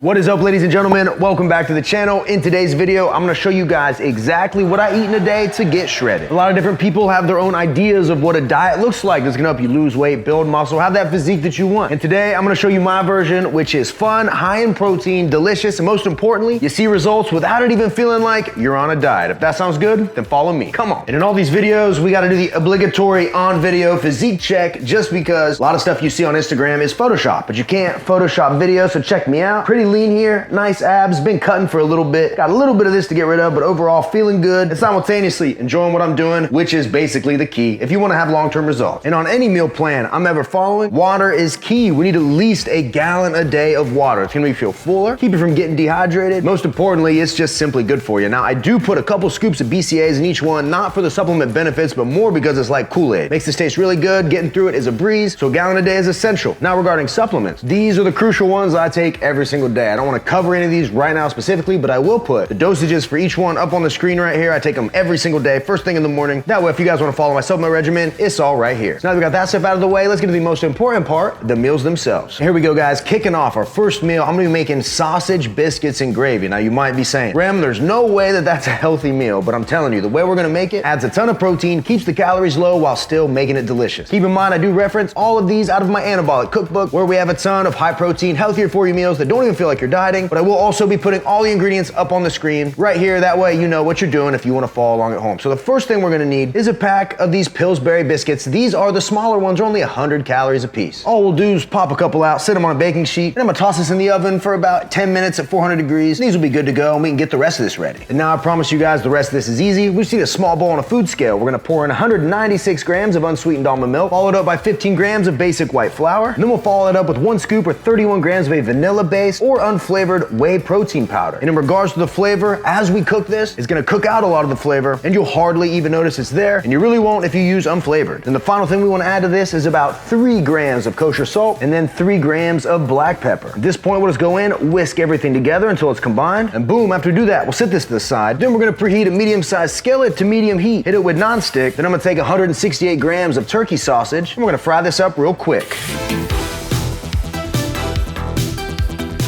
What is up, ladies and gentlemen? Welcome back to the channel. In today's video, I'm gonna show you guys exactly what I eat in a day to get shredded. A lot of different people have their own ideas of what a diet looks like that's gonna help you lose weight, build muscle, have that physique that you want. And today, I'm gonna show you my version, which is fun, high in protein, delicious, and most importantly, you see results without it even feeling like you're on a diet. If that sounds good, then follow me. Come on. And in all these videos, we gotta do the obligatory on-video physique check just because a lot of stuff you see on Instagram is Photoshop, but you can't Photoshop video, so check me out. Pretty lean here, nice abs, been cutting for a little bit, got a little bit of this to get rid of, but overall feeling good and simultaneously enjoying what I'm doing, which is basically the key if you want to have long-term results. And on any meal plan I'm ever following, water is key. We need at least a gallon a day of water. It's gonna make you feel fuller, keep you from getting dehydrated. Most importantly, it's just simply good for you. Now, I do put a couple scoops of BCAAs in each one, not for the supplement benefits, but more because it's like Kool-Aid. Makes this taste really good, getting through it is a breeze, so a gallon a day is essential. Now, regarding supplements, these are the crucial ones I take every single day. I don't want to cover any of these right now specifically, but I will put the dosages for each one up on the screen right here. I take them every single day, first thing in the morning. That way, if you guys want to follow my supplement regimen, it's all right here. So now that we got that stuff out of the way, let's get to the most important part, the meals themselves. Here we go, guys. Kicking off our first meal, I'm gonna be making sausage, biscuits, and gravy. Now, you might be saying, Rem, there's no way that that's a healthy meal, but I'm telling you, the way we're gonna make it adds a ton of protein, keeps the calories low while still making it delicious. Keep in mind, I do reference all of these out of my Anabolic cookbook, where we have a ton of high protein, healthier for you meals that don't even feel like you're dieting, but I will also be putting all the ingredients up on the screen right here. That way you know what you're doing if you want to follow along at home. So the first thing we're going to need is a pack of these Pillsbury biscuits. These are the smaller ones, are only 100 calories a piece. All we'll do is pop a couple out, sit them on a baking sheet, and I'm going to toss this in the oven for about 10 minutes at 400 degrees. These will be good to go, and we can get the rest of this ready. And now I promise you guys the rest of this is easy. We just need a small bowl on a food scale. We're going to pour in 196 grams of unsweetened almond milk, followed up by 15 grams of basic white flour. And then we'll follow it up with 1 scoop or 31 grams of a vanilla base or unflavored whey protein powder. And in regards to the flavor, as we cook this, it's gonna cook out a lot of the flavor and you'll hardly even notice it's there, and you really won't if you use unflavored. And the final thing we wanna add to this is about 3 grams of kosher salt and then 3 grams of black pepper. At this point, we'll just go in, whisk everything together until it's combined, and boom, after we do that, we'll set this to the side. Then we're gonna preheat a medium-sized skillet to medium heat, hit it with nonstick. Then I'm gonna take 168 grams of turkey sausage, and we're gonna fry this up real quick.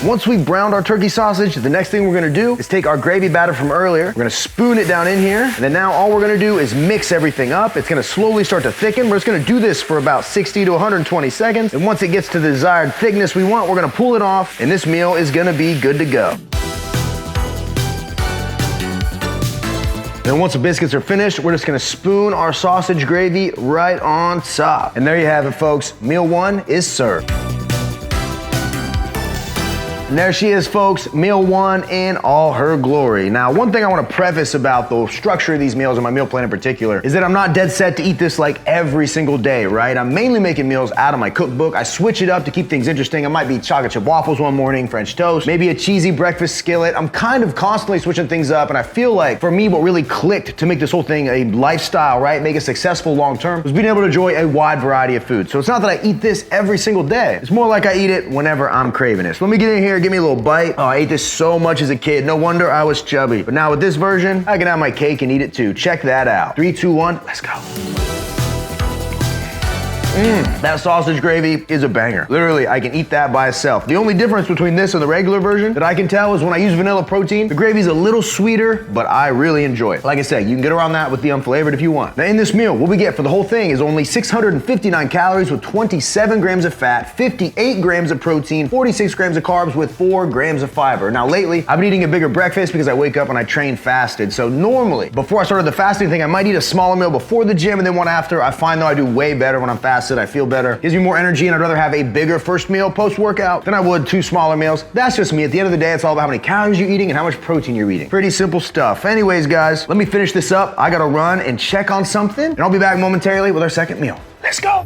Once we've browned our turkey sausage, the next thing we're gonna do is take our gravy batter from earlier. We're gonna spoon it down in here. And then now all we're gonna do is mix everything up. It's gonna slowly start to thicken. We're just gonna do this for about 60 to 120 seconds. And once it gets to the desired thickness we want, we're gonna pull it off, and this meal is gonna be good to go. Then once the biscuits are finished, we're just gonna spoon our sausage gravy right on top. And there you have it, folks. Meal 1 is served. And there she is, folks, meal 1 in all her glory. Now, one thing I want to preface about the structure of these meals and my meal plan in particular is that I'm not dead set to eat this like every single day, right? I'm mainly making meals out of my cookbook. I switch it up to keep things interesting. I might be chocolate chip waffles one morning, French toast, maybe a cheesy breakfast skillet. I'm kind of constantly switching things up, and I feel like for me, what really clicked to make this whole thing a lifestyle, right? Make it successful long-term was being able to enjoy a wide variety of food. So it's not that I eat this every single day. It's more like I eat it whenever I'm craving it. So let me get in here, give me a little bite. Oh, I ate this so much as a kid. No wonder I was chubby. But now with this version, I can have my cake and eat it too. Check that out. 3, 2, 1, let's go. That sausage gravy is a banger. Literally, I can eat that by itself. The only difference between this and the regular version that I can tell is when I use vanilla protein, the gravy's a little sweeter, but I really enjoy it. Like I said, you can get around that with the unflavored if you want. Now in this meal, what we get for the whole thing is only 659 calories with 27 grams of fat, 58 grams of protein, 46 grams of carbs with 4 grams of fiber. Now lately, I've been eating a bigger breakfast because I wake up and I train fasted. So normally, before I started the fasting thing, I might eat a smaller meal before the gym and then one after. I find though I do way better when I'm fasted. I feel better, gives me more energy, and I'd rather have a bigger first meal post-workout than I would 2 smaller meals. That's just me. At the end of the day, it's all about how many calories you're eating and how much protein you're eating. Pretty simple stuff. Anyways, guys, let me finish this up. I gotta run and check on something, and I'll be back momentarily with our second meal. Let's go.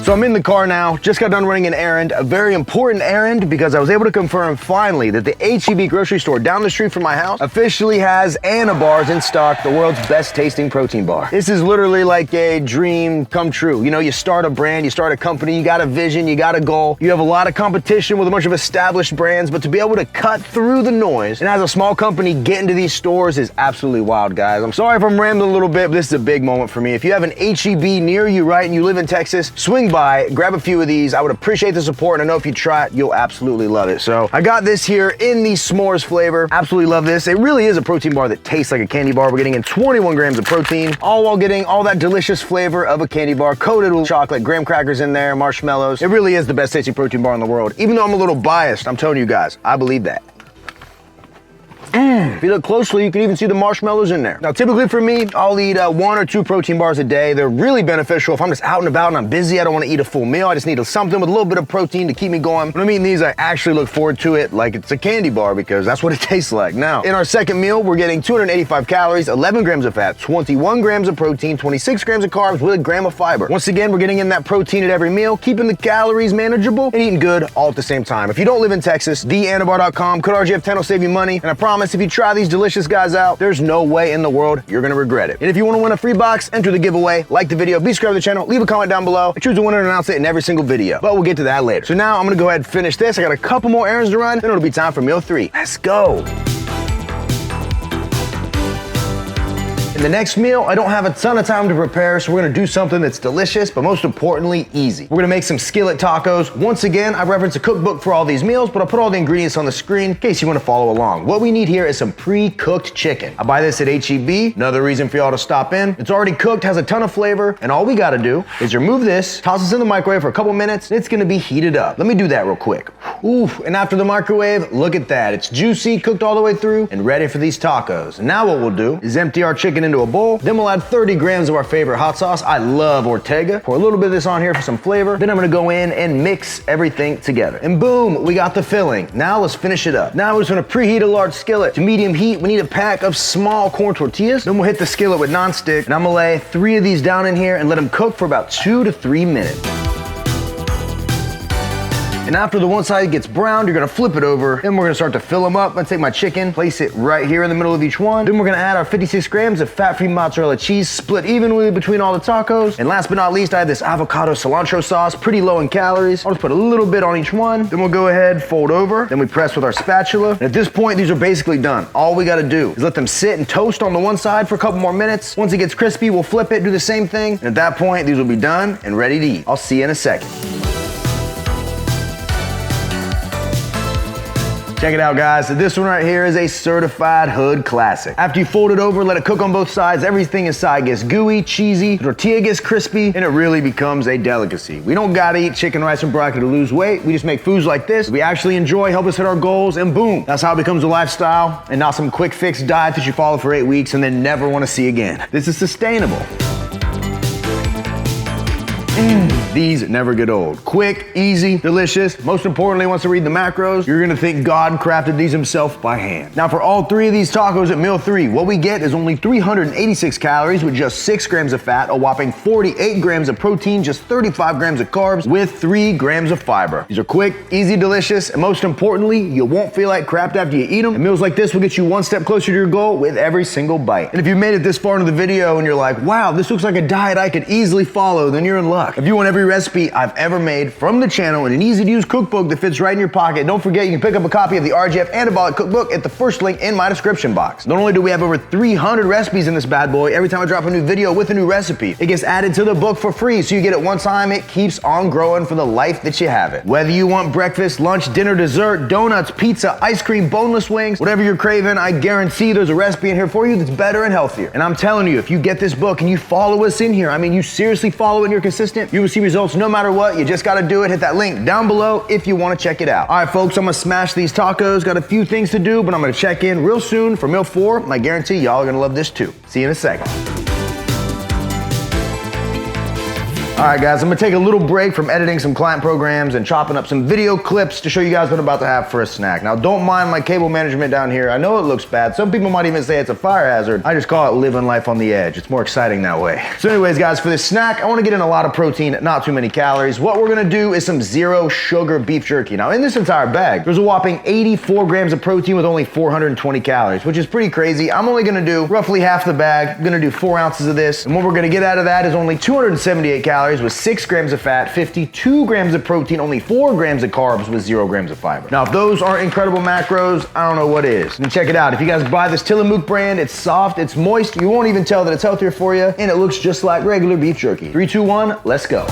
So I'm in the car now, just got done running an errand, a very important errand because I was able to confirm finally that the H-E-B grocery store down the street from my house officially has Anabars in stock, the world's best tasting protein bar. This is literally like a dream come true. You know, you start a brand, you start a company, you got a vision, you got a goal, you have a lot of competition with a bunch of established brands, but to be able to cut through the noise and as a small company get into these stores is absolutely wild, guys. I'm sorry if I'm rambling a little bit, but this is a big moment for me. If you have an H-E-B near you, right, and you live in Texas, swing by by, grab a few of these. I would appreciate the support, and I know if you try it, you'll absolutely love it. So I got this here in the s'mores flavor. Absolutely love this. It really is a protein bar that tastes like a candy bar. We're getting in 21 grams of protein, all while getting all that delicious flavor of a candy bar coated with chocolate, graham crackers in there, marshmallows. It really is the best tasting protein bar in the world. Even though I'm a little biased, I'm telling you guys, I believe that. If you look closely, you can even see the marshmallows in there. Now, typically for me, I'll eat 1 or 2 protein bars a day. They're really beneficial if I'm just out and about and I'm busy. I don't want to eat a full meal. I just need something with a little bit of protein to keep me going. When I'm eating these, I actually look forward to it like it's a candy bar because that's what it tastes like. Now, in our second meal, we're getting 285 calories, 11 grams of fat, 21 grams of protein, 26 grams of carbs with a gram of fiber. Once again, we're getting in that protein at every meal, keeping the calories manageable and eating good all at the same time. If you don't live in Texas, theanabar.com, code RGF10 will save you money. And I promise if you try these delicious guys out, there's no way in the world you're gonna regret it. And if you want to win a free box, enter the giveaway, like the video, be subscribed to the channel, leave a comment down below. I choose the winner and announce it in every single video, but we'll get to that later. So now I'm gonna go ahead and finish this. I got a couple more errands to run, then it'll be time for meal 3. Let's go. In the next meal, I don't have a ton of time to prepare, so we're gonna do something that's delicious, but most importantly, easy. We're gonna make some skillet tacos. Once again, I reference a cookbook for all these meals, but I'll put all the ingredients on the screen in case you wanna follow along. What we need here is some pre-cooked chicken. I buy this at H-E-B. Another reason for y'all to stop in. It's already cooked, has a ton of flavor, and all we gotta do is remove this, toss this in the microwave for a couple minutes, and it's gonna be heated up. Let me do that real quick. Oof, and after the microwave, look at that. It's juicy, cooked all the way through, and ready for these tacos. And now what we'll do is empty our chicken into a bowl, then we'll add 30 grams of our favorite hot sauce. I love Ortega. Pour a little bit of this on here for some flavor. Then I'm gonna go in and mix everything together. And boom, we got the filling. Now let's finish it up. Now we're just gonna preheat a large skillet to medium heat. We need a pack of small corn tortillas. Then we'll hit the skillet with nonstick, and I'm gonna lay 3 of these down in here and let them cook for about 2 to 3 minutes. And after the one side gets browned, you're gonna flip it over. Then we're gonna start to fill them up. I'm gonna take my chicken, place it right here in the middle of each one. Then we're gonna add our 56 grams of fat-free mozzarella cheese, split evenly between all the tacos. And last but not least, I have this avocado cilantro sauce, pretty low in calories. I'll just put a little bit on each one. Then we'll go ahead, fold over. Then we press with our spatula. And at this point, these are basically done. All we gotta do is let them sit and toast on the one side for a couple more minutes. Once it gets crispy, we'll flip it, do the same thing. And at that point, these will be done and ready to eat. I'll see you in a second. Check it out, guys. So this one right here is a certified hood classic. After you fold it over, let it cook on both sides, everything inside gets gooey, cheesy, the tortilla gets crispy, and it really becomes a delicacy. We don't gotta eat chicken, rice, and broccoli to lose weight. We just make foods like this we actually enjoy, help us hit our goals, and boom. That's how it becomes a lifestyle and not some quick fix diet that you follow for 8 weeks and then never wanna see again. This is sustainable. These never get old. Quick, easy, delicious. Most importantly, once you read the macros, you're gonna think God crafted these himself by hand. Now for all 3 of these tacos at meal 3, what we get is only 386 calories with just 6 grams of fat, a whopping 48 grams of protein, just 35 grams of carbs with 3 grams of fiber. These are quick, easy, delicious, and most importantly, you won't feel like crap after you eat them. And meals like this will get you one step closer to your goal with every single bite. And if you made it this far into the video and you're like, wow, this looks like a diet I could easily follow, then you're in luck. If you want every recipe I've ever made from the channel in an easy to use cookbook that fits right in your pocket, don't forget you can pick up a copy of the RGF Anabolic cookbook at the first link in my description box. Not only do we have over 300 recipes in this bad boy, every time I drop a new video with a new recipe, it gets added to the book for free, so you get it one time, it keeps on growing for the life that you have it. Whether you want breakfast, lunch, dinner, dessert, donuts, pizza, ice cream, boneless wings, whatever you're craving, I guarantee there's a recipe in here for you that's better and healthier. And I'm telling you, if you get this book and you follow us in here, I mean, you seriously follow it and you're consistent, you will see results no matter what. You just gotta do it. Hit that link down below if you wanna check it out. All right, folks, I'm gonna smash these tacos. Got a few things to do, but I'm gonna check in real soon for meal 4. And I guarantee y'all are gonna love this too. See you in a second. All right, guys, I'm gonna take a little break from editing some client programs and chopping up some video clips to show you guys what I'm about to have for a snack. Now, don't mind my cable management down here. I know it looks bad. Some people might even say it's a fire hazard. I just call it living life on the edge. It's more exciting that way. So anyways, guys, for this snack, I wanna get in a lot of protein, not too many calories. What we're gonna do is some zero sugar beef jerky. Now, in this entire bag, there's a whopping 84 grams of protein with only 420 calories, which is pretty crazy. I'm only gonna do roughly half the bag. I'm gonna do 4 ounces of this. And what we're gonna get out of that is only 278 calories with 6 grams of fat, 52 grams of protein, only 4 grams of carbs with 0 grams of fiber. Now, if those aren't incredible macros, I don't know what is. And check it out. If you guys buy this Tillamook brand, it's soft, it's moist, you won't even tell that it's healthier for you, and it looks just like regular beef jerky. 3, 2, 1, let's go.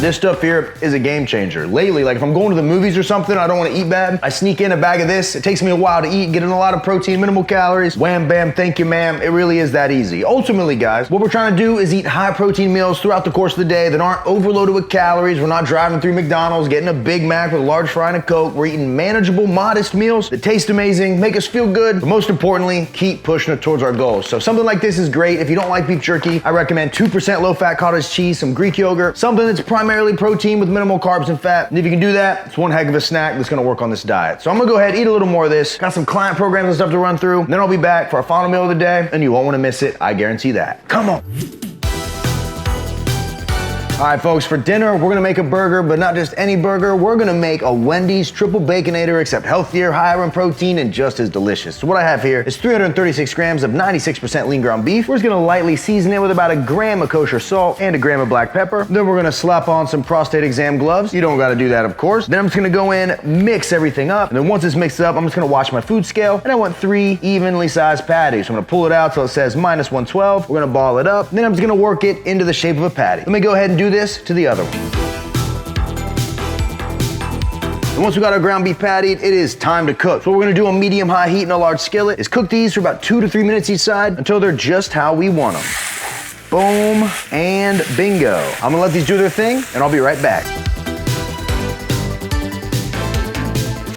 This stuff here is a game changer. Lately, like if I'm going to the movies or something, I don't want to eat bad, I sneak in a bag of this. It takes me a while to eat, getting a lot of protein, minimal calories. Wham, bam, thank you, ma'am. It really is that easy. Ultimately, guys, what we're trying to do is eat high protein meals throughout the course of the day that aren't overloaded with calories. We're not driving through McDonald's, getting a Big Mac with a large fry and a Coke. We're eating manageable, modest meals that taste amazing, make us feel good, but most importantly, keep pushing it towards our goals. So something like this is great. If you don't like beef jerky, I recommend 2% low-fat cottage cheese, some Greek yogurt, something that's primarily protein with minimal carbs and fat. And if you can do that, it's one heck of a snack that's gonna work on this diet. So I'm gonna go ahead, eat a little more of this. Got some client programs and stuff to run through. Then I'll be back for our final meal of the day, and you won't wanna miss it. I guarantee that. Come on. All right, folks, for dinner, we're gonna make a burger, but not just any burger. We're gonna make a Wendy's triple baconator, except healthier, higher in protein, and just as delicious. So what I have here is 336 grams of 96% lean ground beef. We're just gonna lightly season it with about a gram of kosher salt and a gram of black pepper. Then we're gonna slap on some prostate exam gloves. You don't gotta do that, of course. Then I'm just gonna go in, mix everything up, and then once it's mixed up, I'm just gonna watch my food scale, and I want 3 evenly sized patties. So I'm gonna pull it out till it says -112. We're gonna ball it up, and then I'm just gonna work it into the shape of a patty. Let me go ahead and do this to the other one. And once we got our ground beef patty, it is time to cook. So what we're gonna do on medium-high heat in a large skillet is cook these for about 2 to 3 minutes each side until they're just how we want them. Boom, and bingo. I'm gonna let these do their thing, and I'll be right back.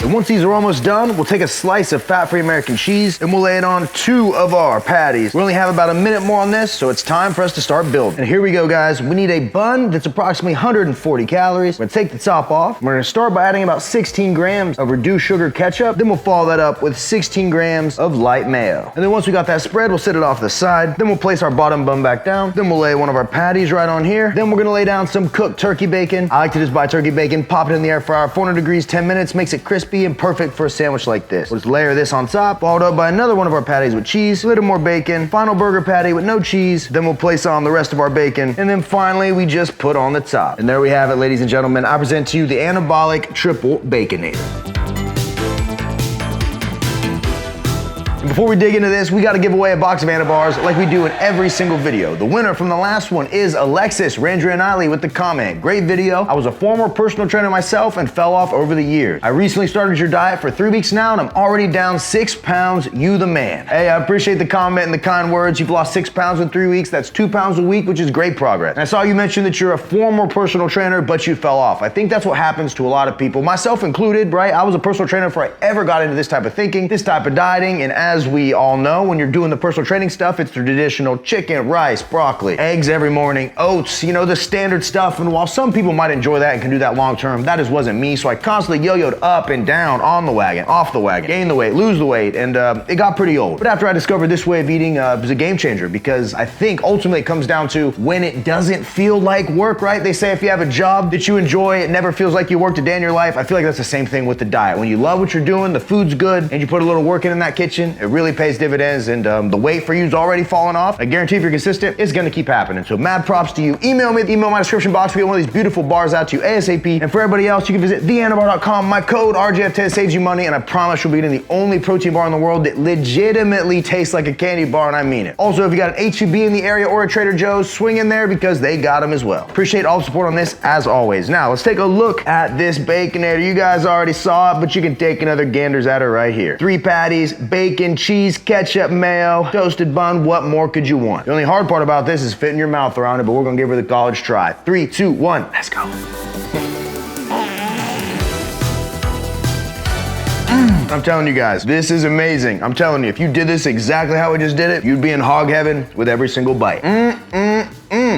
And once these are almost done, we'll take a slice of fat-free American cheese and we'll lay it on 2 of our patties. We only have about a minute more on this, so it's time for us to start building. And here we go, guys. We need a bun that's approximately 140 calories. We're gonna take the top off. We're gonna start by adding about 16 grams of reduced sugar ketchup. Then we'll follow that up with 16 grams of light mayo. And then once we got that spread, we'll set it off to the side. Then we'll place our bottom bun back down. Then we'll lay one of our patties right on here. Then we're gonna lay down some cooked turkey bacon. I like to just buy turkey bacon, pop it in the air fryer, 400 degrees, 10 minutes, makes it crispy and perfect for a sandwich like this. We'll just layer this on top, followed up by another one of our patties with cheese, a little more bacon, final burger patty with no cheese, then we'll place on the rest of our bacon, and then finally we just put on the top. And there we have it, ladies and gentlemen. I present to you the Anabolic triple baconator. Before we dig into this, we got to give away a box of Anabars like we do in every single video. The winner from the last one is Alexis Randrianali with the comment, "Great video. I was a former personal trainer myself and fell off over the years. I recently started your diet for 3 weeks now and I'm already down 6 pounds. You the man." Hey, I appreciate the comment and the kind words. You've lost 6 pounds in 3 weeks. That's 2 pounds a week, which is great progress. And I saw you mention that you're a former personal trainer, but you fell off. I think that's what happens to a lot of people, myself included, right? I was a personal trainer before I ever got into this type of thinking, this type of dieting, and as we all know, when you're doing the personal training stuff, it's the traditional chicken, rice, broccoli, eggs every morning, oats, you know, the standard stuff. And while some people might enjoy that and can do that long term, that just wasn't me. So I constantly yo-yoed up and down, on the wagon, off the wagon, gain the weight, lose the weight, and it got pretty old. But after I discovered this way of eating, it was a game changer, because I think ultimately it comes down to when it doesn't feel like work, right? They say if you have a job that you enjoy, it never feels like you worked a day in your life. I feel like that's the same thing with the diet. When you love what you're doing, the food's good, and you put a little work in that kitchen, it really pays dividends, and the weight for you is already falling off. I guarantee if you're consistent, it's gonna keep happening. So mad props to you. Email me, email my description box. We get one of these beautiful bars out to you ASAP. And for everybody else, you can visit theanabar.com. My code RJF10 saves you money, and I promise you'll be getting the only protein bar in the world that legitimately tastes like a candy bar, and I mean it. Also, if you got an H-E-B in the area or a Trader Joe's, swing in there because they got them as well. Appreciate all the support on this as always. Now, let's take a look at this baconator. You guys already saw it, but you can take another ganders at it right here. 3 patties, bacon, cheese, ketchup, mayo, toasted bun. What more could you want? The only hard part about this is fitting your mouth around it, but we're gonna give her the college try. 3, 2, 1, let's go. I'm telling you guys, this is amazing. I'm telling you, if you did this exactly how I just did it, you'd be in hog heaven with every single bite.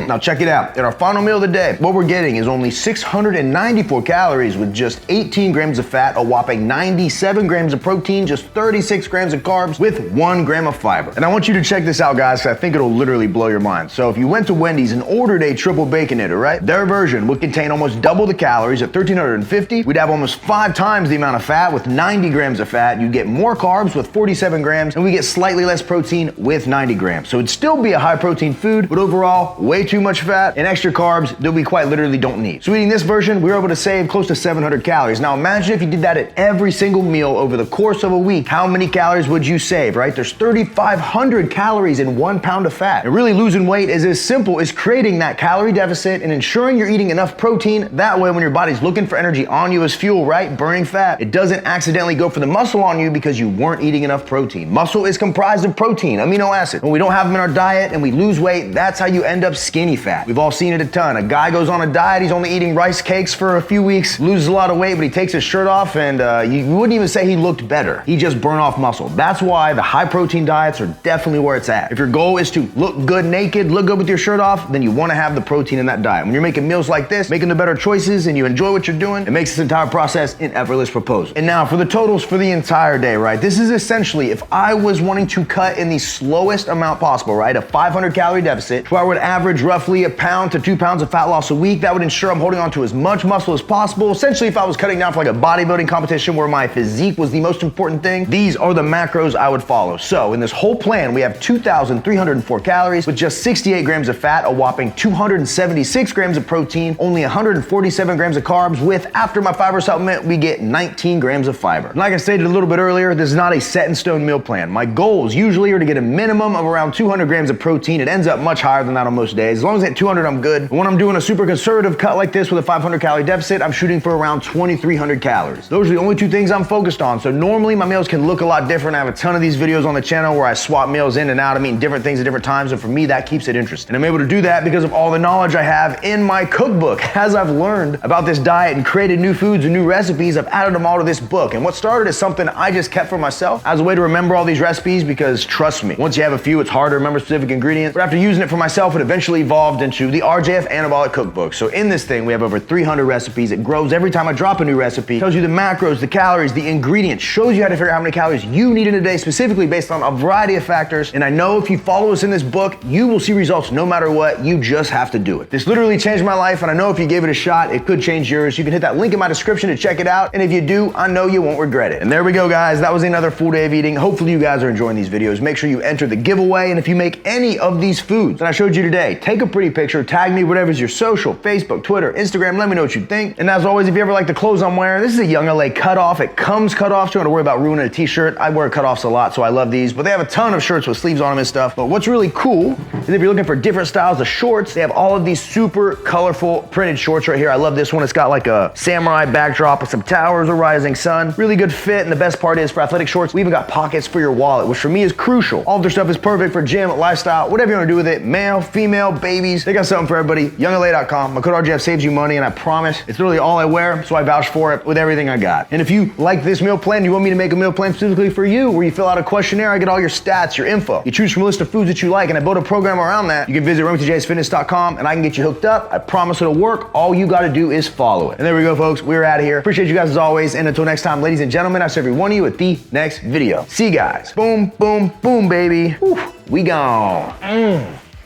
Now check it out. In our final meal of the day, what we're getting is only 694 calories with just 18 grams of fat, a whopping 97 grams of protein, just 36 grams of carbs with 1 gram of fiber. And I want you to check this out, guys, because I think it'll literally blow your mind. So if you went to Wendy's and ordered a triple baconator, right? Their version would contain almost double the calories at 1,350. We'd have almost 5 times the amount of fat with 90 grams of fat. You'd get more carbs with 47 grams, and we get slightly less protein with 90 grams. So it'd still be a high protein food, but overall, way too too much fat and extra carbs that we quite literally don't need. So eating this version, we were able to save close to 700 calories. Now imagine if you did that at every single meal over the course of a week, how many calories would you save, right? There's 3,500 calories in 1 pound of fat. And really losing weight is as simple as creating that calorie deficit and ensuring you're eating enough protein. That way when your body's looking for energy on you as fuel, right? Burning fat, it doesn't accidentally go for the muscle on you because you weren't eating enough protein. Muscle is comprised of protein, amino acids. When we don't have them in our diet and we lose weight, that's how you end up skinny fat. We've all seen it a ton. A guy goes on a diet, he's only eating rice cakes for a few weeks, loses a lot of weight, but he takes his shirt off and you wouldn't even say he looked better. He just burned off muscle. That's why the high protein diets are definitely where it's at. If your goal is to look good naked, look good with your shirt off, then you want to have the protein in that diet. When you're making meals like this, making the better choices and you enjoy what you're doing, it makes this entire process an effortless proposal. And now for the totals for the entire day, right? This is essentially if I was wanting to cut in the slowest amount possible, right? A 500 calorie deficit, where I would average roughly 1 pound to 2 pounds of fat loss a week. That would ensure I'm holding on to as much muscle as possible. Essentially, if I was cutting down for like a bodybuilding competition where my physique was the most important thing, these are the macros I would follow. So in this whole plan, we have 2,304 calories with just 68 grams of fat, a whopping 276 grams of protein, only 147 grams of carbs, with after my fiber supplement, we get 19 grams of fiber. And like I stated a little bit earlier, this is not a set in stone meal plan. My goals usually are to get a minimum of around 200 grams of protein. It ends up much higher than that on most days. As long as I hit 200, I'm good. And when I'm doing a super conservative cut like this with a 500 calorie deficit, I'm shooting for around 2,300 calories. Those are the only two things I'm focused on. So normally my meals can look a lot different. I have a ton of these videos on the channel where I swap meals in and out. I'm eating different things at different times. And for me, that keeps it interesting. And I'm able to do that because of all the knowledge I have in my cookbook. As I've learned about this diet and created new foods and new recipes, I've added them all to this book. And what started as something I just kept for myself as a way to remember all these recipes, because trust me, once you have a few, it's hard to remember specific ingredients. But after using it for myself, it eventually evolved into the RJF Anabolic Cookbook. So in this thing, we have over 300 recipes. It grows every time I drop a new recipe. Tells you the macros, the calories, the ingredients, shows you how to figure out how many calories you need in a day, specifically based on a variety of factors. And I know if you follow us in this book, you will see results no matter what. You just have to do it. This literally changed my life, and I know if you gave it a shot, it could change yours. You can hit that link in my description to check it out. And if you do, I know you won't regret it. And there we go, guys. That was another full day of eating. Hopefully you guys are enjoying these videos. Make sure you enter the giveaway. And if you make any of these foods that I showed you today, take a pretty picture, tag me, whatever's your social, Facebook, Twitter, Instagram, let me know what you think. And as always, if you ever like the clothes I'm wearing, this is a Young LA cutoff. It comes cut off, so you don't have to worry about ruining a t-shirt. I wear cutoffs a lot, so I love these, but they have a ton of shirts with sleeves on them and stuff. But what's really cool is if you're looking for different styles of shorts, they have all of these super colorful printed shorts right here. I love this one. It's got like a samurai backdrop with some towers, a rising sun. Really good fit, and the best part is for athletic shorts, we even got pockets for your wallet, which for me is crucial. All of their stuff is perfect for gym, lifestyle, whatever you want to do with it. Male, female, babies, they got something for everybody. YoungLA.com. My code RJF saves you money, and I promise it's literally all I wear, so I vouch for it with everything I got. And if you like this meal plan, you want me to make a meal plan specifically for you, where you fill out a questionnaire, I get all your stats, your info. You choose from a list of foods that you like, and I build a program around that. You can visit RemingtonJSFitness.com, and I can get you hooked up. I promise it'll work. All you got to do is follow it. And there we go, folks. We're out of here. Appreciate you guys as always, and until next time, ladies and gentlemen, I'll see every one of you at the next video. See you guys. Boom, boom, boom, baby. Whew, we gone.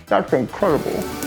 That's incredible.